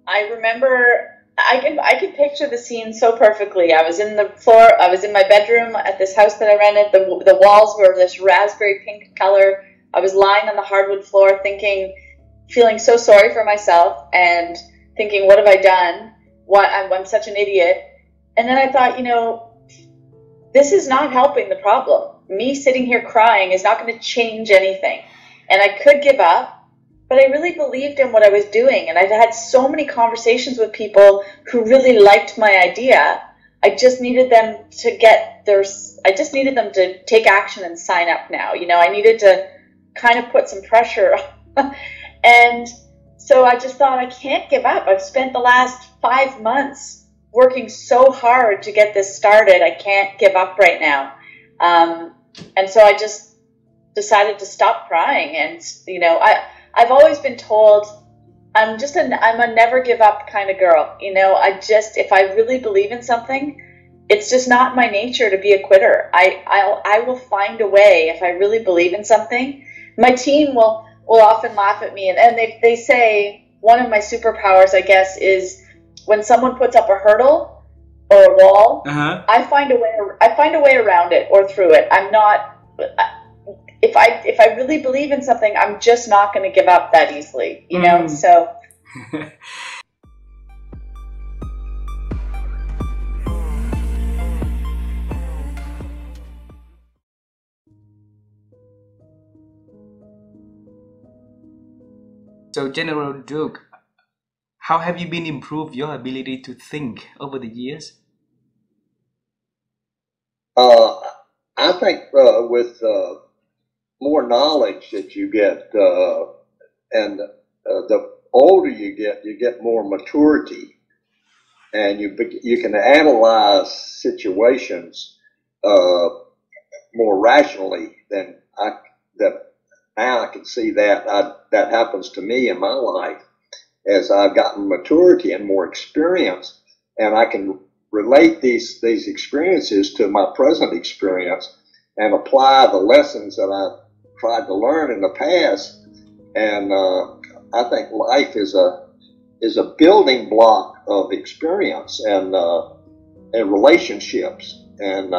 I remember, I can picture the scene so perfectly. I was in the floor, I was in my bedroom at this house that I rented. The walls were this raspberry pink color. I was lying on the hardwood floor feeling so sorry for myself and thinking, what have I done? I'm such an idiot. And then I thought, this is not helping the problem. Me sitting here crying is not going to change anything. And I could give up, but I really believed in what I was doing. And I've had so many conversations with people who really liked my idea. I just needed them to take action and sign up now. I needed to kind of put some pressure on. And so I just thought, I can't give up. I've spent the last 5 months working so hard to get this started. I can't give up right now. And so I just decided to stop crying. And, I've always been told I'm a never give up kind of girl. If I really believe in something, it's just not my nature to be a quitter. I will find a way. If I really believe in something, my team will often laugh at me. And they say one of my superpowers, I guess, is when someone puts up a hurdle or a wall, I find a way around it or through it. I'm not, if I really believe in something, I'm just not going to give up that easily, so. So, General Duke, how have you been improved your ability to think over the years? I think with more knowledge that you get, and the older you get more maturity, and you can analyze situations more rationally than now I can see that happens to me in my life as I've gotten maturity and more experience, and I can relate these experiences to my present experience and apply the lessons that I've tried to learn in the past. And I think life is a building block of experience and relationships. And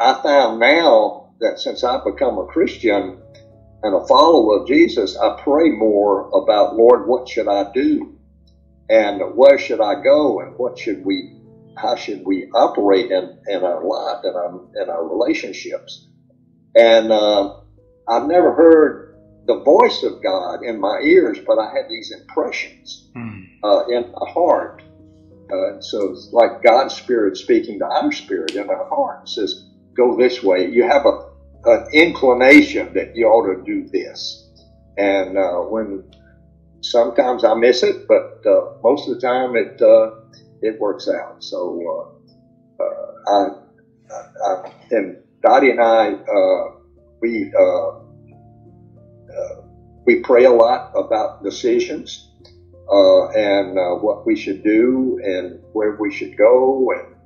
I found now that since I've become a Christian and a follower of Jesus, I pray more about, Lord, what should I do? And where should I go? And how should we operate in our life, in our relationships? And I've never heard the voice of God in my ears, but I had these impressions in my heart. So it's like God's Spirit speaking to our spirit in our heart. It says, go this way. You have an inclination that you ought to do this. And when sometimes I miss it, but most of the time it works out. So and Dottie and I, we pray a lot about decisions and what we should do and where we should go and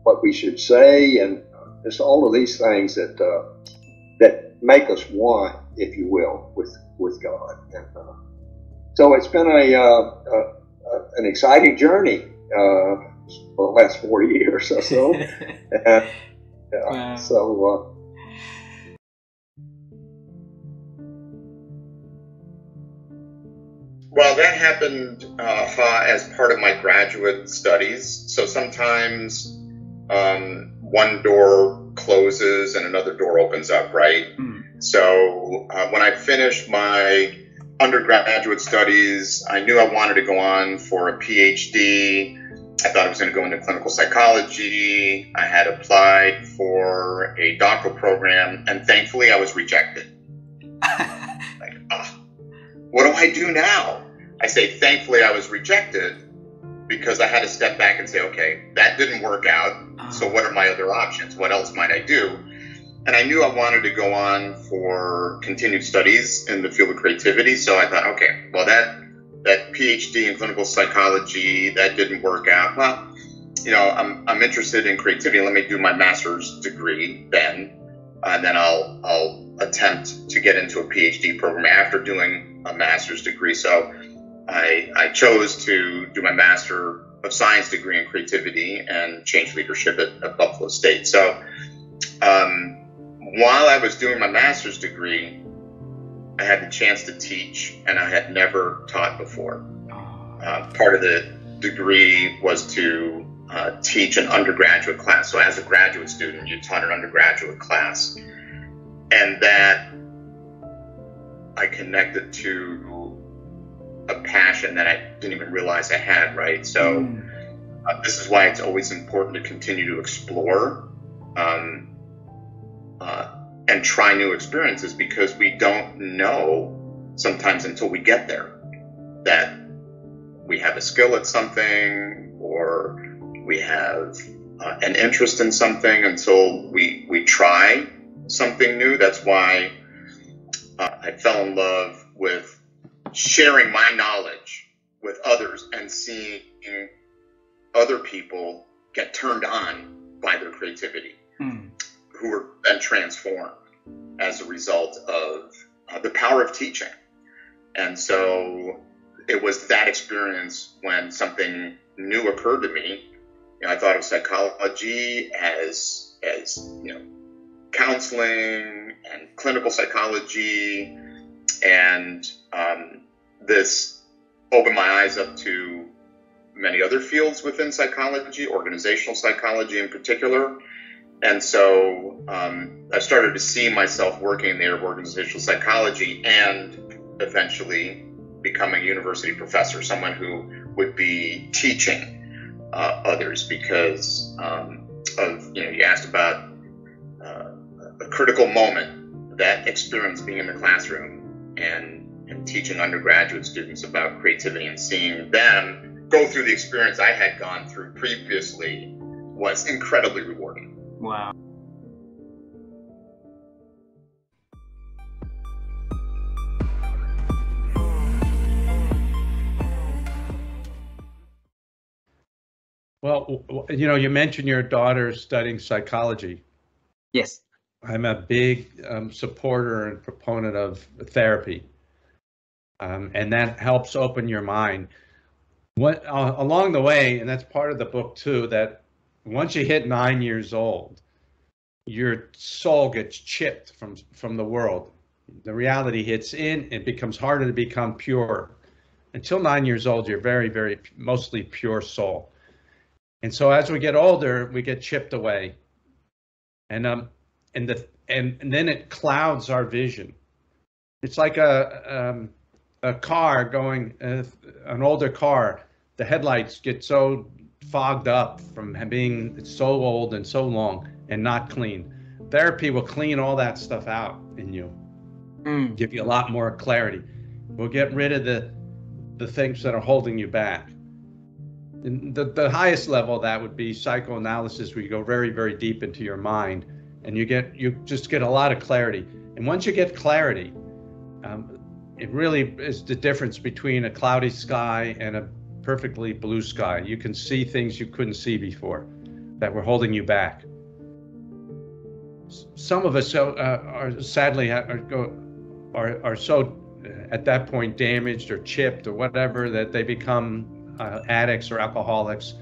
what we should say, and just all of these things that make us one, if you will, with God. And so it's been an exciting journey for the last 4 years or so. Wow. So. Well, that happened as part of my graduate studies. So sometimes one door closes and another door opens up, right? So when I finished my undergraduate studies, I knew I wanted to go on for a PhD. I thought I was going to go into clinical psychology. I had applied for a doctoral program, and thankfully I was rejected. What do I do now? I say, thankfully I was rejected, because I had to step back and say, okay, that didn't work out. So what are my other options? What else might I do? And I knew I wanted to go on for continued studies in the field of creativity. So I thought, okay, well, that PhD in clinical psychology, that didn't work out. Well, I'm interested in creativity. Let me do my master's degree then, and then I'll attempt to get into a PhD program after doing a master's degree. So I chose to do my Master of Science degree in creativity and change leadership at Buffalo State. So while I was doing my master's degree, I had the chance to teach, and I had never taught before. Part of the degree was to teach an undergraduate class. So as a graduate student, you taught an undergraduate class. And that I connected to a passion that I didn't even realize I had, right? So this is why it's always important to continue to explore and try new experiences, because we don't know sometimes until we get there that we have a skill at something, or we have an interest in something until we try something new. That's why I fell in love with sharing my knowledge with others and seeing other people get turned on by their creativity, who are then transformed as a result of the power of teaching. And so it was that experience when something new occurred to me. You know, I thought of psychology as you know, counseling and clinical psychology, and this opened my eyes up to many other fields within psychology, organizational psychology in particular. And so I started to see myself working in the area of organizational psychology and eventually becoming a university professor, someone who would be teaching others, because of, you know, you asked about a critical moment, that experience being in the classroom and teaching undergraduate students about creativity and seeing them go through the experience I had gone through previously was incredibly rewarding. Wow. Well, you know, you mentioned your daughter studying psychology. Yes. I'm a big supporter and proponent of therapy, and that helps open your mind. Along the way, and that's part of the book too, that once you hit 9 years old, your soul gets chipped from the world. The reality hits in, it becomes harder to become pure. Until 9 years old, you're very, very mostly pure soul. And so as we get older, we get chipped away. And then it clouds our vision. It's like a car going, an older car, the headlights get so fogged up from being so old and so long and not clean. Therapy will clean all that stuff out in you, give you a lot more clarity. We'll get rid of the things that are holding you back. And the highest level of that would be psychoanalysis, where you go very, very deep into your mind, and you just get a lot of clarity. And once you get clarity, it really is the difference between a cloudy sky and a perfectly blue sky. You can see things you couldn't see before that were holding you back. Some of us are sadly are so at that point damaged or chipped or whatever that they become addicts or alcoholics.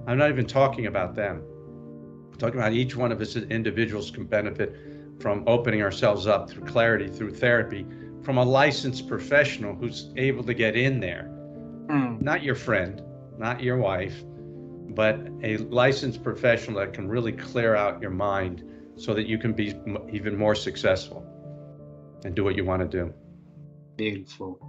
I'm not even talking about them. I'm talking about each one of us as individuals can benefit from opening ourselves up through clarity, through therapy, from a licensed professional who's able to get in there. Not your friend, not your wife, but a licensed professional that can really clear out your mind so that you can be even more successful and do what you want to do. Beautiful.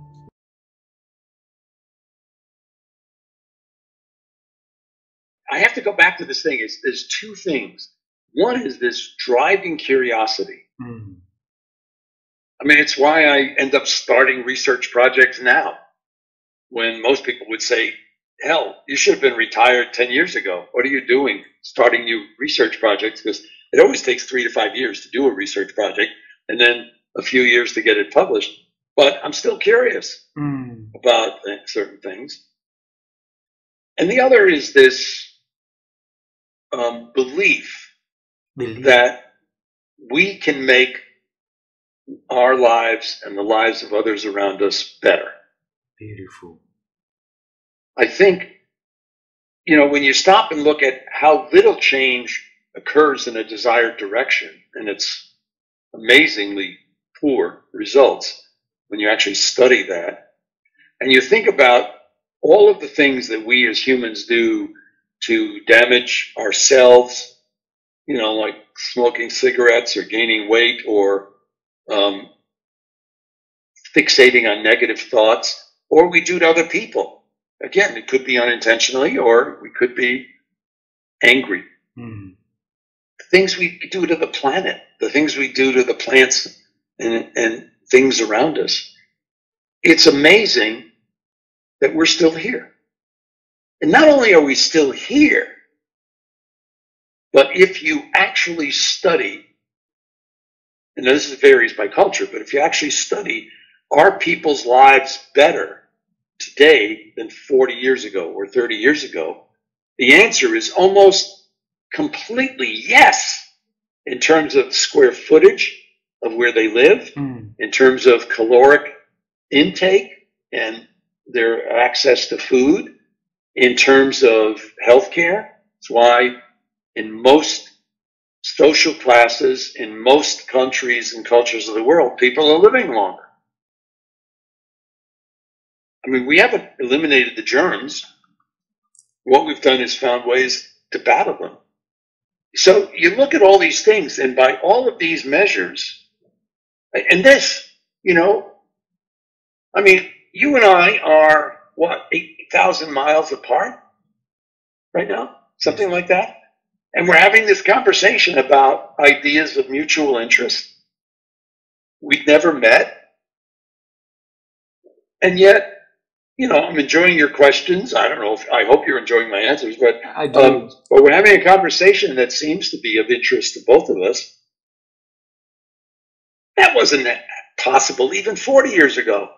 I have to go back to this thing. There's two things. One is this driving curiosity. I mean, it's why I end up starting research projects now, when most people would say, hell, you should have been retired 10 years ago. What are you doing starting new research projects? Because it always takes 3 to 5 years to do a research project and then a few years to get it published. But I'm still curious about certain things. And the other is this belief that we can make our lives and the lives of others around us better. Beautiful. I think, when you stop and look at how little change occurs in a desired direction, and it's amazingly poor results when you actually study that, and you think about all of the things that we as humans do to damage ourselves, like smoking cigarettes or gaining weight or fixating on negative thoughts, or we do to other people. Again, it could be unintentionally, or we could be angry. The things we do to the planet, the things we do to the plants and things around us. It's amazing that we're still here. And not only are we still here, but if you actually study, and this varies by culture, but if you actually study, are people's lives better today than 40 years ago or 30 years ago? The answer is almost completely yes, in terms of square footage of where they live, in terms of caloric intake and their access to food, in terms of healthcare. That's why in most social classes, in most countries and cultures of the world, people are living longer. I mean, we haven't eliminated the germs. What we've done is found ways to battle them. So you look at all these things, and by all of these measures, and this, I mean, you and I are, 8,000 miles apart right now? Something like that? And we're having this conversation about ideas of mutual interest. We've never met. And yet, I'm enjoying your questions. I don't know I hope you're enjoying my answers, but I do. But we're having a conversation that seems to be of interest to both of us. That wasn't possible even 40 years ago.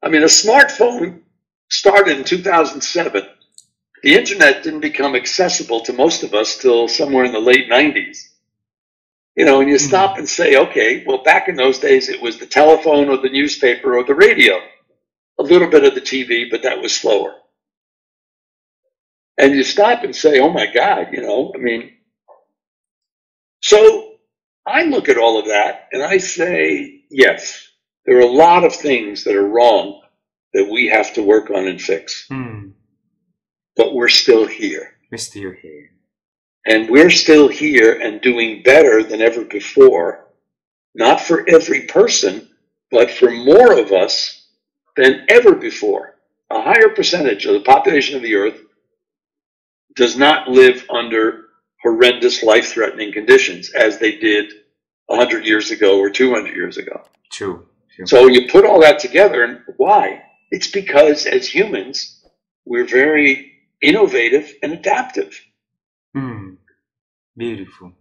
I mean, a smartphone started in 2007. The internet didn't become accessible to most of us till somewhere in the late 90s. And you stop and say, okay, well, back in those days, it was the telephone or the newspaper or the radio, a little bit of the TV, but that was slower. And you stop and say, oh my God, so I look at all of that and I say, yes, there are a lot of things that are wrong that we have to work on and fix. But we're still here. We're still here. And we're still here and doing better than ever before, not for every person, but for more of us than ever before. A higher percentage of the population of the earth does not live under horrendous life-threatening conditions as they did 100 years ago or 200 years ago. True. So you put all that together, and why? It's because as humans, we're very innovative and adaptive. Beautiful.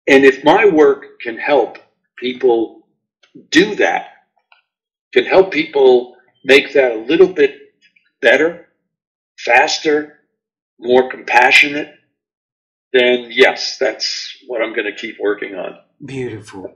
And if my work can help people do that, can help people make that a little bit better, faster, more compassionate, then yes, that's what I'm going to keep working on. Beautiful.